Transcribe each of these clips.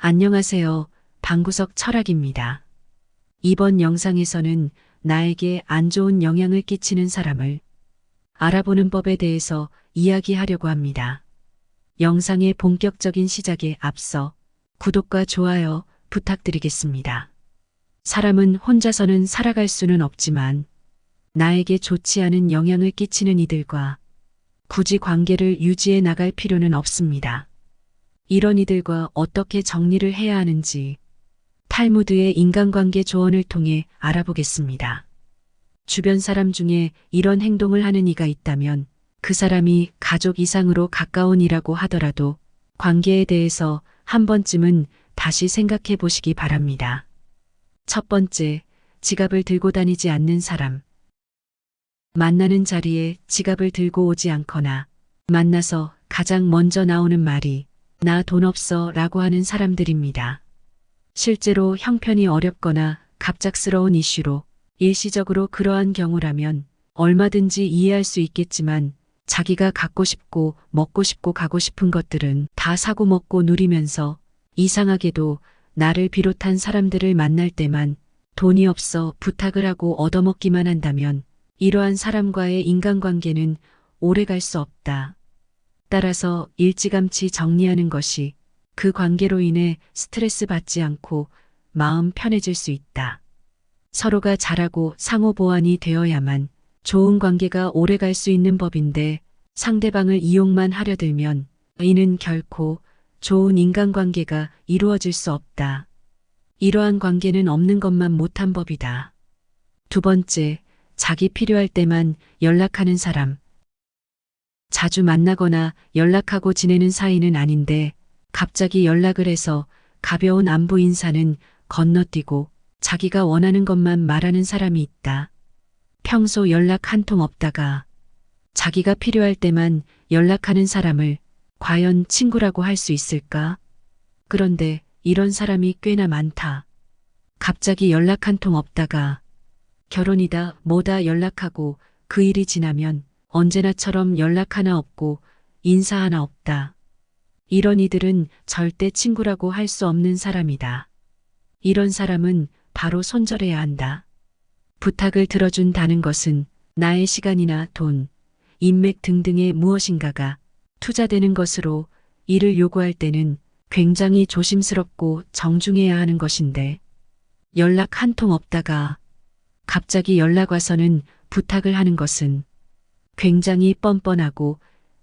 안녕하세요. 방구석 철학입니다. 이번 영상에서는 나에게 안 좋은 영향을 끼치는 사람을 알아보는 법에 대해서 이야기하려고 합니다. 영상의 본격적인 시작에 앞서 구독과 좋아요 부탁드리겠습니다. 사람은 혼자서는 살아갈 수는 없지만 나에게 좋지 않은 영향을 끼치는 이들과 굳이 관계를 유지해 나갈 필요는 없습니다. 이런 이들과 어떻게 정리를 해야 하는지 탈무드의 인간관계 조언을 통해 알아보겠습니다. 주변 사람 중에 이런 행동을 하는 이가 있다면 그 사람이 가족 이상으로 가까운 이라고 하더라도 관계에 대해서 한 번쯤은 다시 생각해 보시기 바랍니다. 첫 번째, 지갑을 들고 다니지 않는 사람. 만나는 자리에 지갑을 들고 오지 않거나 만나서 가장 먼저 나오는 말이 나 돈 없어 라고 하는 사람들입니다. 실제로 형편이 어렵거나 갑작스러운 이슈로 일시적으로 그러한 경우라면 얼마든지 이해할 수 있겠지만 자기가 갖고 싶고 먹고 싶고 가고 싶은 것들은 다 사고 먹고 누리면서 이상하게도 나를 비롯한 사람들을 만날 때만 돈이 없어 부탁을 하고 얻어먹기만 한다면 이러한 사람과의 인간관계는 오래 갈 수 없다. 따라서 일찌감치 정리하는 것이 그 관계로 인해 스트레스 받지 않고 마음 편해질 수 있다. 서로가 잘하고 상호 보완이 되어야만 좋은 관계가 오래 갈 수 있는 법인데 상대방을 이용만 하려 들면 이는 결코 좋은 인간관계가 이루어질 수 없다. 이러한 관계는 없는 것만 못한 법이다. 두 번째, 자기 필요할 때만 연락하는 사람. 자주 만나거나 연락하고 지내는 사이는 아닌데 갑자기 연락을 해서 가벼운 안부 인사는 건너뛰고 자기가 원하는 것만 말하는 사람이 있다. 평소 연락 한 통 없다가 자기가 필요할 때만 연락하는 사람을 과연 친구라고 할 수 있을까? 그런데 이런 사람이 꽤나 많다. 갑자기 연락 한 통 없다가 결혼이다 뭐다 연락하고 그 일이 지나면 언제나처럼 연락 하나 없고 인사 하나 없다. 이런 이들은 절대 친구라고 할 수 없는 사람이다. 이런 사람은 바로 손절해야 한다. 부탁을 들어준다는 것은 나의 시간이나 돈, 인맥 등등의 무엇인가가 투자되는 것으로 이를 요구할 때는 굉장히 조심스럽고 정중해야 하는 것인데 연락 한 통 없다가 갑자기 연락 와서는 부탁을 하는 것은 굉장히 뻔뻔하고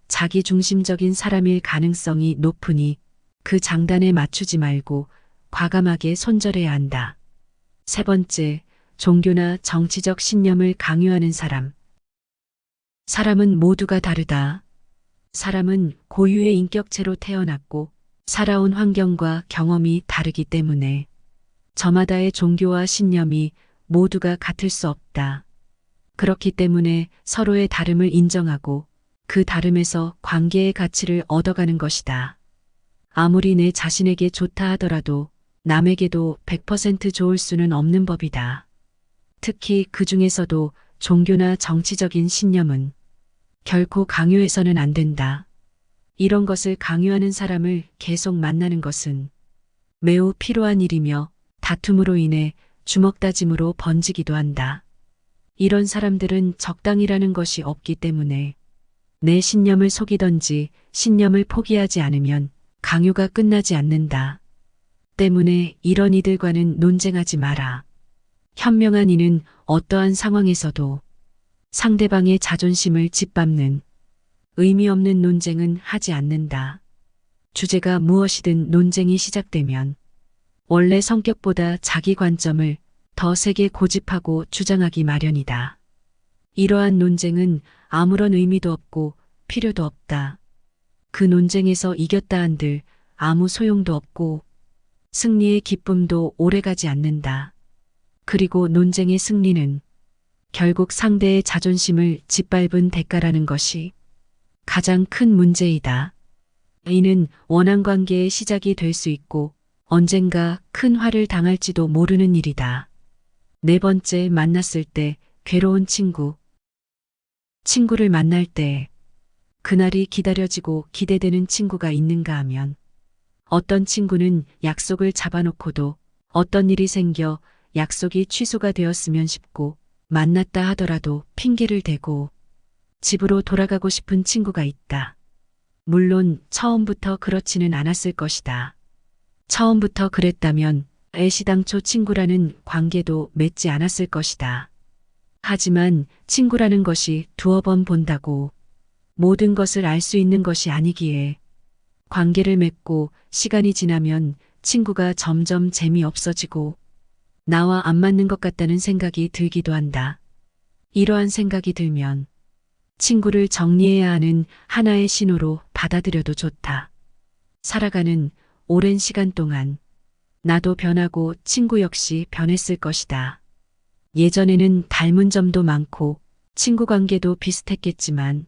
자기 중심적인 사람일 가능성이 높으니 그 장단에 맞추지 말고 과감하게 손절해야 한다. 세 번째, 종교나 정치적 신념을 강요하는 사람. 사람은 모두가 다르다. 사람은 고유의 인격체로 태어났고 살아온 환경과 경험이 다르기 때문에 저마다의 종교와 신념이 모두가 같을 수 없다. 그렇기 때문에 서로의 다름을 인정하고 그 다름에서 관계의 가치를 얻어가는 것이다. 아무리 내 자신에게 좋다 하더라도 남에게도 100% 좋을 수는 없는 법이다. 특히 그 중에서도 종교나 정치적인 신념은 결코 강요해서는 안 된다. 이런 것을 강요하는 사람을 계속 만나는 것은 매우 필요한 일이며 다툼으로 인해 주먹다짐으로 번지기도 한다. 이런 사람들은 적당이라는 것이 없기 때문에 내 신념을 속이던지 신념을 포기하지 않으면 강요가 끝나지 않는다. 때문에 이런 이들과는 논쟁하지 마라. 현명한 이는 어떠한 상황에서도 상대방의 자존심을 짓밟는 의미 없는 논쟁은 하지 않는다. 주제가 무엇이든 논쟁이 시작되면 원래 성격보다 자기 관점을 더 세게 고집하고 주장하기 마련이다. 이러한 논쟁은 아무런 의미도 없고 필요도 없다. 그 논쟁에서 이겼다 한들 아무 소용도 없고 승리의 기쁨도 오래가지 않는다. 그리고 논쟁의 승리는 결국 상대의 자존심을 짓밟은 대가라는 것이 가장 큰 문제이다. 이는 원한 관계의 시작이 될 수 있고 언젠가 큰 화를 당할지도 모르는 일이다. 네 번째, 만났을 때 괴로운 친구. 친구를 만날 때 그날이 기다려지고 기대되는 친구가 있는가 하면 어떤 친구는 약속을 잡아놓고도 어떤 일이 생겨 약속이 취소가 되었으면 싶고 만났다 하더라도 핑계를 대고 집으로 돌아가고 싶은 친구가 있다. 물론 처음부터 그렇지는 않았을 것이다. 처음부터 그랬다면 애시당초 친구라는 관계도 맺지 않았을 것이다. 하지만 친구라는 것이 두어 번 본다고 모든 것을 알 수 있는 것이 아니기에 관계를 맺고 시간이 지나면 친구가 점점 재미없어지고 나와 안 맞는 것 같다는 생각이 들기도 한다. 이러한 생각이 들면 친구를 정리해야 하는 하나의 신호로 받아들여도 좋다. 살아가는 오랜 시간 동안 나도 변하고 친구 역시 변했을 것이다. 예전에는 닮은 점도 많고 친구 관계도 비슷했겠지만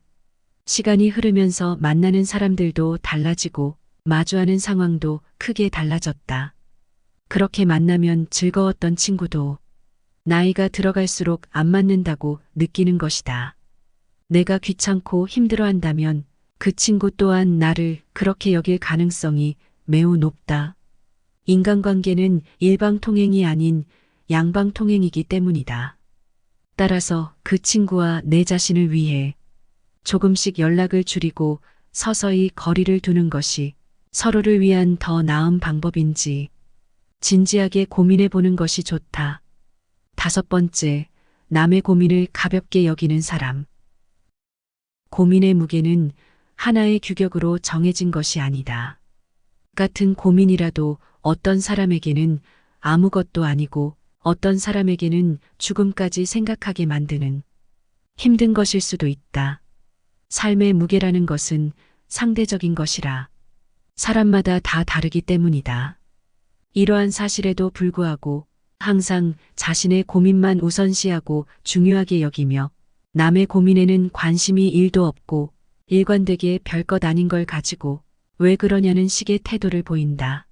시간이 흐르면서 만나는 사람들도 달라지고 마주하는 상황도 크게 달라졌다. 그렇게 만나면 즐거웠던 친구도 나이가 들어갈수록 안 맞는다고 느끼는 것이다. 내가 귀찮고 힘들어한다면 그 친구 또한 나를 그렇게 여길 가능성이 매우 높다. 인간관계는 일방통행이 아닌 양방통행이기 때문이다. 따라서 그 친구와 내 자신을 위해 조금씩 연락을 줄이고 서서히 거리를 두는 것이 서로를 위한 더 나은 방법인지 진지하게 고민해 보는 것이 좋다. 5번째, 남의 고민을 가볍게 여기는 사람. 고민의 무게는 하나의 규격으로 정해진 것이 아니다. 같은 고민이라도 어떤 사람에게는 아무것도 아니고 어떤 사람에게는 죽음까지 생각하게 만드는 힘든 것일 수도 있다. 삶의 무게라는 것은 상대적인 것이라 사람마다 다 다르기 때문이다. 이러한 사실에도 불구하고 항상 자신의 고민만 우선시하고 중요하게 여기며 남의 고민에는 관심이 1도 없고 일관되게 별것 아닌 걸 가지고 왜 그러냐는 식의 태도를 보인다.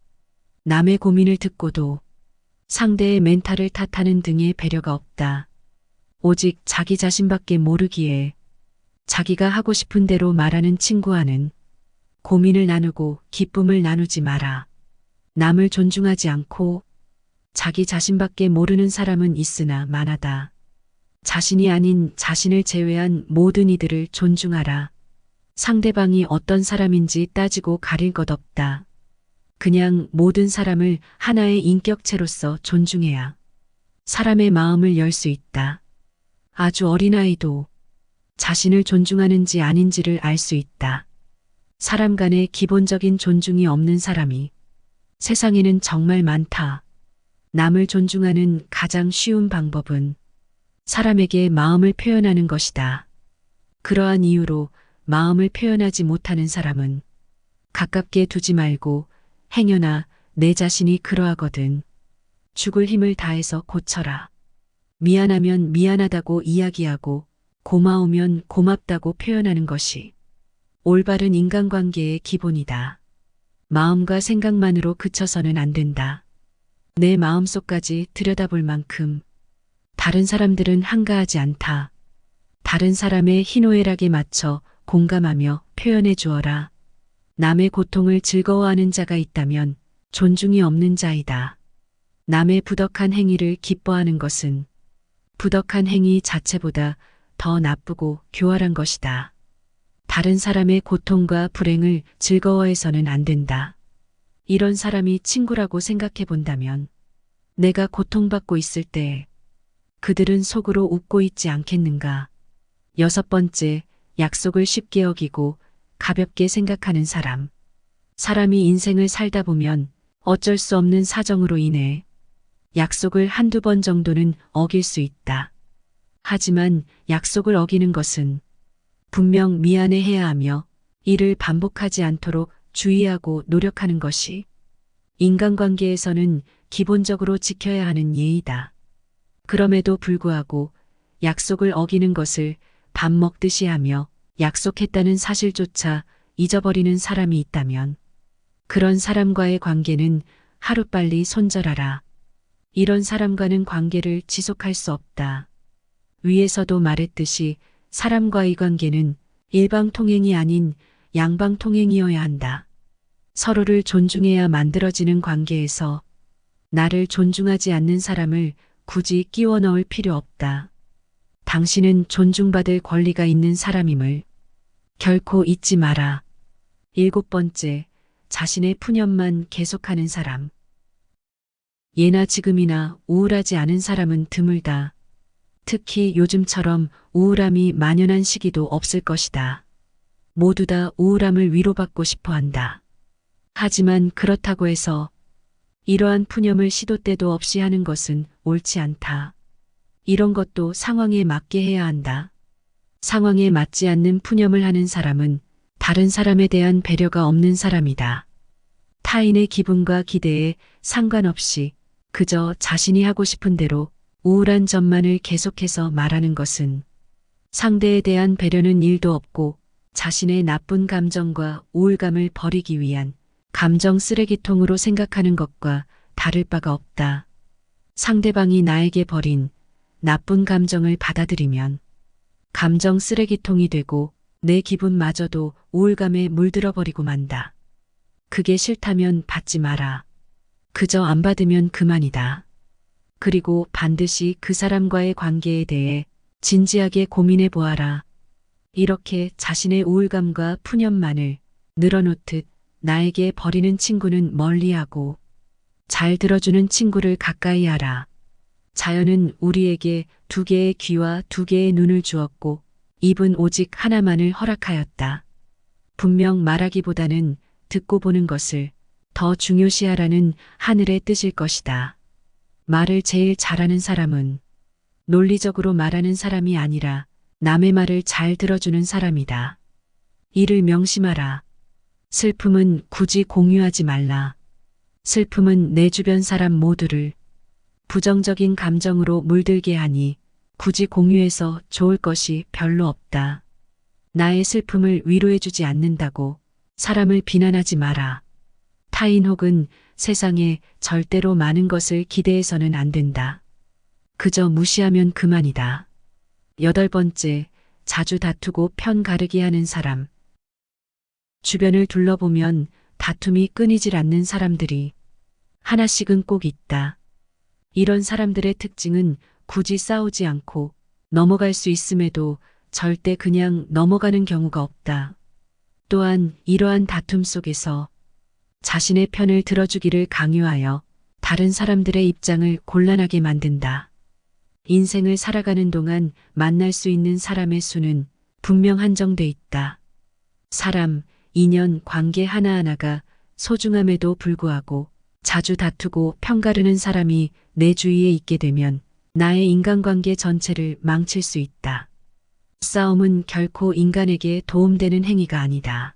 남의 고민을 듣고도 상대의 멘탈을 탓하는 등의 배려가 없다. 오직 자기 자신밖에 모르기에 자기가 하고 싶은 대로 말하는 친구와는 고민을 나누고 기쁨을 나누지 마라. 남을 존중하지 않고 자기 자신밖에 모르는 사람은 있으나 만하다. 자신이 아닌 자신을 제외한 모든 이들을 존중하라. 상대방이 어떤 사람인지 따지고 가릴 것 없다. 그냥 모든 사람을 하나의 인격체로서 존중해야 사람의 마음을 열 수 있다. 아주 어린아이도 자신을 존중하는지 아닌지를 알 수 있다. 사람 간의 기본적인 존중이 없는 사람이 세상에는 정말 많다. 남을 존중하는 가장 쉬운 방법은 사람에게 마음을 표현하는 것이다. 그러한 이유로 마음을 표현하지 못하는 사람은 가깝게 두지 말고 행여나 내 자신이 그러하거든 죽을 힘을 다해서 고쳐라. 미안하면 미안하다고 이야기하고 고마우면 고맙다고 표현하는 것이 올바른 인간관계의 기본이다. 마음과 생각만으로 그쳐서는 안 된다. 내 마음속까지 들여다볼 만큼 다른 사람들은 한가하지 않다. 다른 사람의 희노애락에 맞춰 공감하며 표현해 주어라. 남의 고통을 즐거워하는 자가 있다면 존중이 없는 자이다. 남의 부덕한 행위를 기뻐하는 것은 부덕한 행위 자체보다 더 나쁘고 교활한 것이다. 다른 사람의 고통과 불행을 즐거워해서는 안 된다. 이런 사람이 친구라고 생각해 본다면 내가 고통받고 있을 때 그들은 속으로 웃고 있지 않겠는가. 6번째, 약속을 쉽게 어기고 가볍게 생각하는 사람. 사람이 인생을 살다 보면 어쩔 수 없는 사정으로 인해 약속을 한두 번 정도는 어길 수 있다. 하지만 약속을 어기는 것은 분명 미안해해야 하며 이를 반복하지 않도록 주의하고 노력하는 것이 인간관계에서는 기본적으로 지켜야 하는 예의다. 그럼에도 불구하고 약속을 어기는 것을 밥 먹듯이 하며 약속했다는 사실조차 잊어버리는 사람이 있다면 그런 사람과의 관계는 하루빨리 손절하라. 이런 사람과는 관계를 지속할 수 없다. 위에서도 말했듯이 사람과의 관계는 일방통행이 아닌 양방통행이어야 한다. 서로를 존중해야 만들어지는 관계에서 나를 존중하지 않는 사람을 굳이 끼워 넣을 필요 없다. 당신은 존중받을 권리가 있는 사람임을 결코 잊지 마라. 7번째, 자신의 푸념만 계속하는 사람. 예나 지금이나 우울하지 않은 사람은 드물다. 특히 요즘처럼 우울함이 만연한 시기도 없을 것이다. 모두 다 우울함을 위로받고 싶어 한다. 하지만 그렇다고 해서 이러한 푸념을 시도 때도 없이 하는 것은 옳지 않다. 이런 것도 상황에 맞게 해야 한다. 상황에 맞지 않는 푸념을 하는 사람은 다른 사람에 대한 배려가 없는 사람이다. 타인의 기분과 기대에 상관없이 그저 자신이 하고 싶은 대로 우울한 점만을 계속해서 말하는 것은 상대에 대한 배려는 1도 없고 자신의 나쁜 감정과 우울감을 버리기 위한 감정 쓰레기통으로 생각하는 것과 다를 바가 없다. 상대방이 나에게 버린 나쁜 감정을 받아들이면 감정 쓰레기통이 되고 내 기분마저도 우울감에 물들어 버리고 만다. 그게 싫다면 받지 마라. 그저 안 받으면 그만이다. 그리고 반드시 그 사람과의 관계에 대해 진지하게 고민해 보아라. 이렇게 자신의 우울감과 푸념만을 늘어놓듯 나에게 버리는 친구는 멀리하고 잘 들어주는 친구를 가까이 하라. 자연은 우리에게 2개의 귀와 2개의 눈을 주었고 입은 오직 하나만을 허락하였다. 분명 말하기보다는 듣고 보는 것을 더 중요시하라는 하늘의 뜻일 것이다. 말을 제일 잘하는 사람은 논리적으로 말하는 사람이 아니라 남의 말을 잘 들어주는 사람이다. 이를 명심하라. 슬픔은 굳이 공유하지 말라. 슬픔은 내 주변 사람 모두를 부정적인 감정으로 물들게 하니 굳이 공유해서 좋을 것이 별로 없다. 나의 슬픔을 위로해주지 않는다고 사람을 비난하지 마라. 타인 혹은 세상에 절대로 많은 것을 기대해서는 안 된다. 그저 무시하면 그만이다. 8번째, 자주 다투고 편 가르기 하는 사람. 주변을 둘러보면 다툼이 끊이질 않는 사람들이 하나씩은 꼭 있다. 이런 사람들의 특징은 굳이 싸우지 않고 넘어갈 수 있음에도 절대 그냥 넘어가는 경우가 없다. 또한 이러한 다툼 속에서 자신의 편을 들어주기를 강요하여 다른 사람들의 입장을 곤란하게 만든다. 인생을 살아가는 동안 만날 수 있는 사람의 수는 분명 한정돼 있다. 사람, 인연, 관계 하나하나가 소중함에도 불구하고 자주 다투고 편가르는 사람이 내 주위에 있게 되면 나의 인간관계 전체를 망칠 수 있다. 싸움은 결코 인간에게 도움되는 행위가 아니다.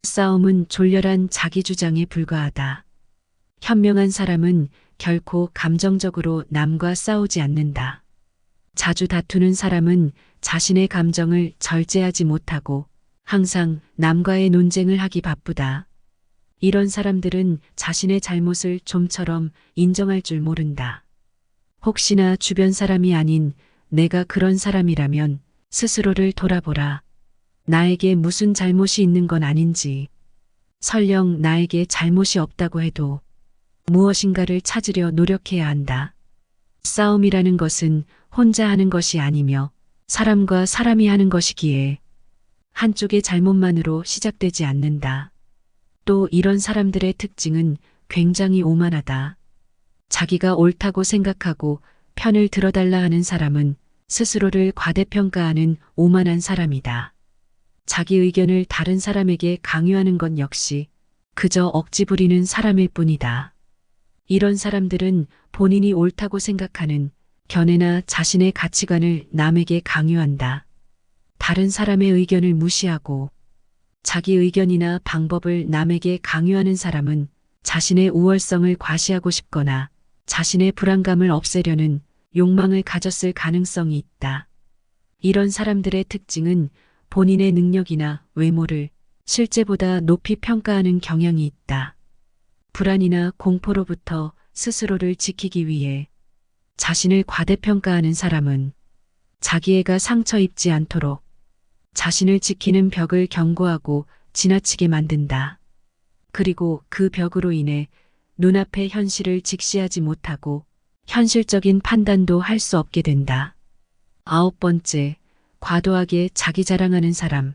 싸움은 졸렬한 자기 주장에 불과하다. 현명한 사람은 결코 감정적으로 남과 싸우지 않는다. 자주 다투는 사람은 자신의 감정을 절제하지 못하고 항상 남과의 논쟁을 하기 바쁘다. 이런 사람들은 자신의 잘못을 좀처럼 인정할 줄 모른다. 혹시나 주변 사람이 아닌 내가 그런 사람이라면 스스로를 돌아보라. 나에게 무슨 잘못이 있는 건 아닌지, 설령 나에게 잘못이 없다고 해도 무엇인가를 찾으려 노력해야 한다. 싸움이라는 것은 혼자 하는 것이 아니며 사람과 사람이 하는 것이기에 한쪽의 잘못만으로 시작되지 않는다. 또 이런 사람들의 특징은 굉장히 오만하다. 자기가 옳다고 생각하고 편을 들어달라 하는 사람은 스스로를 과대평가하는 오만한 사람이다. 자기 의견을 다른 사람에게 강요하는 건 역시 그저 억지 부리는 사람일 뿐이다. 이런 사람들은 본인이 옳다고 생각하는 견해나 자신의 가치관을 남에게 강요한다. 다른 사람의 의견을 무시하고 자기 의견이나 방법을 남에게 강요하는 사람은 자신의 우월성을 과시하고 싶거나 자신의 불안감을 없애려는 욕망을 가졌을 가능성이 있다. 이런 사람들의 특징은 본인의 능력이나 외모를 실제보다 높이 평가하는 경향이 있다. 불안이나 공포로부터 스스로를 지키기 위해 자신을 과대평가하는 사람은 자기애가 상처 입지 않도록 자신을 지키는 벽을 견고하고 지나치게 만든다. 그리고 그 벽으로 인해 눈앞의 현실을 직시하지 못하고 현실적인 판단도 할 수 없게 된다. 9번째, 과도하게 자기 자랑하는 사람.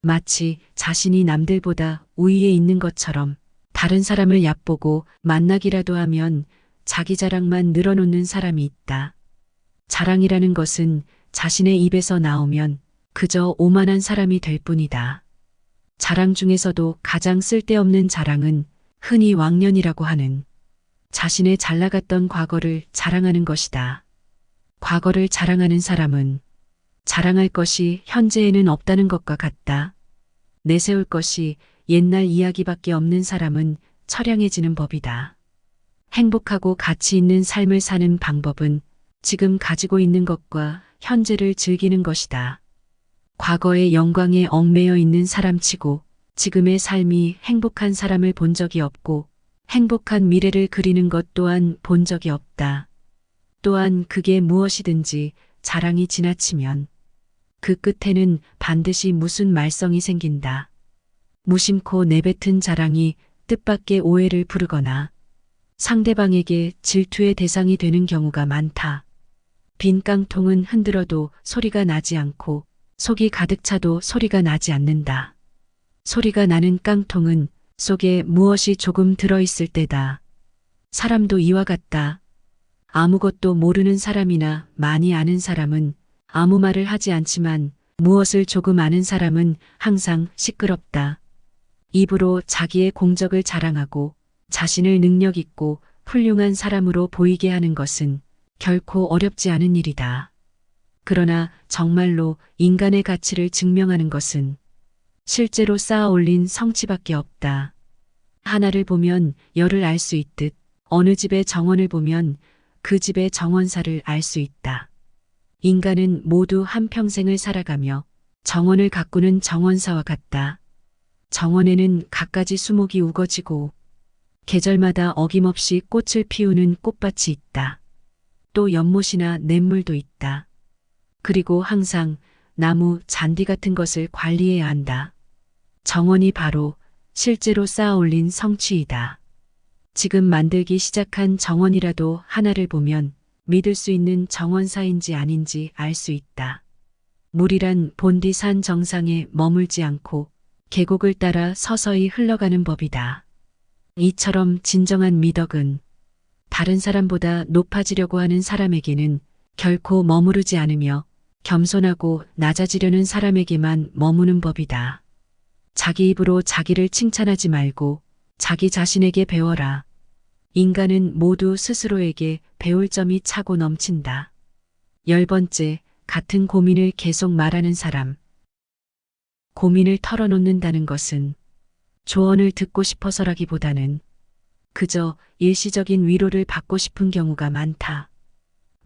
마치 자신이 남들보다 우위에 있는 것처럼 다른 사람을 얕보고 만나기라도 하면 자기 자랑만 늘어놓는 사람이 있다. 자랑이라는 것은 자신의 입에서 나오면 그저 오만한 사람이 될 뿐이다. 자랑 중에서도 가장 쓸데없는 자랑은 흔히 왕년이라고 하는 자신의 잘 나갔던 과거를 자랑하는 것이다. 과거를 자랑하는 사람은 자랑할 것이 현재에는 없다는 것과 같다. 내세울 것이 옛날 이야기밖에 없는 사람은 처량해지는 법이다. 행복하고 가치 있는 삶을 사는 방법은 지금 가지고 있는 것과 현재를 즐기는 것이다. 과거의 영광에 얽매여 있는 사람치고 지금의 삶이 행복한 사람을 본 적이 없고 행복한 미래를 그리는 것 또한 본 적이 없다. 또한 그게 무엇이든지 자랑이 지나치면 그 끝에는 반드시 무슨 말썽이 생긴다. 무심코 내뱉은 자랑이 뜻밖의 오해를 부르거나 상대방에게 질투의 대상이 되는 경우가 많다. 빈 깡통은 흔들어도 소리가 나지 않고 속이 가득 차도 소리가 나지 않는다. 소리가 나는 깡통은 속에 무엇이 조금 들어있을 때다. 사람도 이와 같다. 아무것도 모르는 사람이나 많이 아는 사람은 아무 말을 하지 않지만 무엇을 조금 아는 사람은 항상 시끄럽다. 입으로 자기의 공적을 자랑하고 자신을 능력 있고 훌륭한 사람으로 보이게 하는 것은 결코 어렵지 않은 일이다. 그러나 정말로 인간의 가치를 증명하는 것은 실제로 쌓아 올린 성취밖에 없다. 하나를 보면 열을 알 수 있듯 어느 집의 정원을 보면 그 집의 정원사를 알 수 있다. 인간은 모두 한평생을 살아가며 정원을 가꾸는 정원사와 같다. 정원에는 갖가지 수목이 우거지고 계절마다 어김없이 꽃을 피우는 꽃밭이 있다. 또 연못이나 냇물도 있다. 그리고 항상 나무, 잔디 같은 것을 관리해야 한다. 정원이 바로 실제로 쌓아 올린 성취이다. 지금 만들기 시작한 정원이라도 하나를 보면 믿을 수 있는 정원사인지 아닌지 알 수 있다. 물이란 본디 산 정상에 머물지 않고 계곡을 따라 서서히 흘러가는 법이다. 이처럼 진정한 미덕은 다른 사람보다 높아지려고 하는 사람에게는 결코 머무르지 않으며 겸손하고 낮아지려는 사람에게만 머무는 법이다. 자기 입으로 자기를 칭찬하지 말고 자기 자신에게 배워라. 인간은 모두 스스로에게 배울 점이 차고 넘친다. 10번째, 같은 고민을 계속 말하는 사람. 고민을 털어놓는다는 것은 조언을 듣고 싶어서라기보다는 그저 일시적인 위로를 받고 싶은 경우가 많다.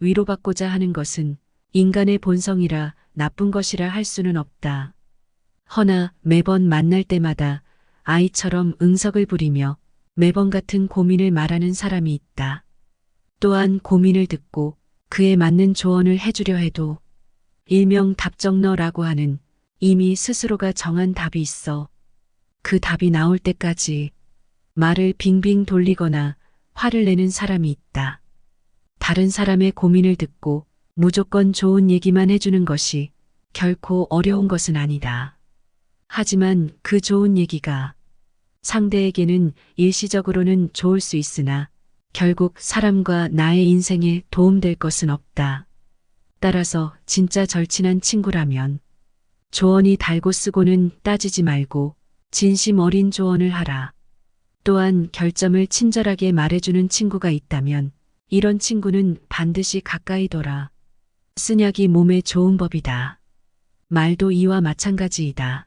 위로받고자 하는 것은 인간의 본성이라 나쁜 것이라 할 수는 없다. 허나 매번 만날 때마다 아이처럼 응석을 부리며 매번 같은 고민을 말하는 사람이 있다. 또한 고민을 듣고 그에 맞는 조언을 해주려 해도 일명 답정너라고 하는 이미 스스로가 정한 답이 있어 그 답이 나올 때까지 말을 빙빙 돌리거나 화를 내는 사람이 있다. 다른 사람의 고민을 듣고 무조건 좋은 얘기만 해주는 것이 결코 어려운 것은 아니다. 하지만 그 좋은 얘기가 상대에게는 일시적으로는 좋을 수 있으나 결국 사람과 나의 인생에 도움될 것은 없다. 따라서 진짜 절친한 친구라면 조언이 달고 쓰고는 따지지 말고 진심 어린 조언을 하라. 또한 결점을 친절하게 말해주는 친구가 있다면 이런 친구는 반드시 가까이 둬라. 쓴약이 몸에 좋은 법이다. 말도 이와 마찬가지이다.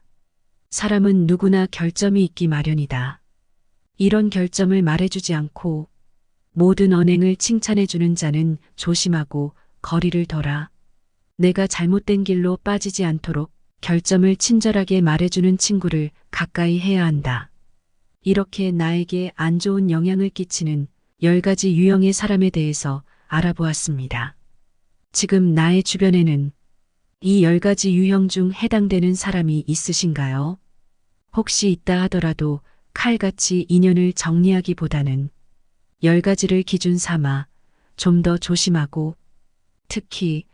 사람은 누구나 결점이 있기 마련이다. 이런 결점을 말해주지 않고 모든 언행을 칭찬해주는 자는 조심하고 거리를 둬라. 내가 잘못된 길로 빠지지 않도록 결점을 친절하게 말해주는 친구를 가까이 해야 한다. 이렇게 나에게 안 좋은 영향을 끼치는 10가지 유형의 사람에 대해서 알아보았습니다. 지금 나의 주변에는 이 10가지 유형 중 해당되는 사람이 있으신가요? 혹시 있다 하더라도 칼같이 인연을 정리하기보다는 10가지를 기준 삼아 좀 더 조심하고 특히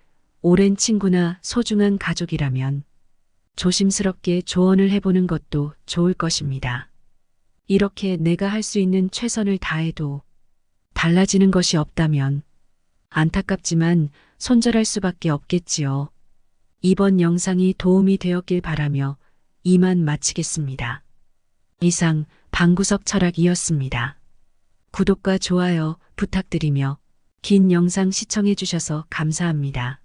오랜 친구나 소중한 가족이라면 조심스럽게 조언을 해보는 것도 좋을 것입니다. 이렇게 내가 할 수 있는 최선을 다해도 달라지는 것이 없다면 안타깝지만 손절할 수밖에 없겠지요. 이번 영상이 도움이 되었길 바라며 이만 마치겠습니다. 이상 방구석 철학이었습니다. 구독과 좋아요 부탁드리며 긴 영상 시청해 주셔서 감사합니다.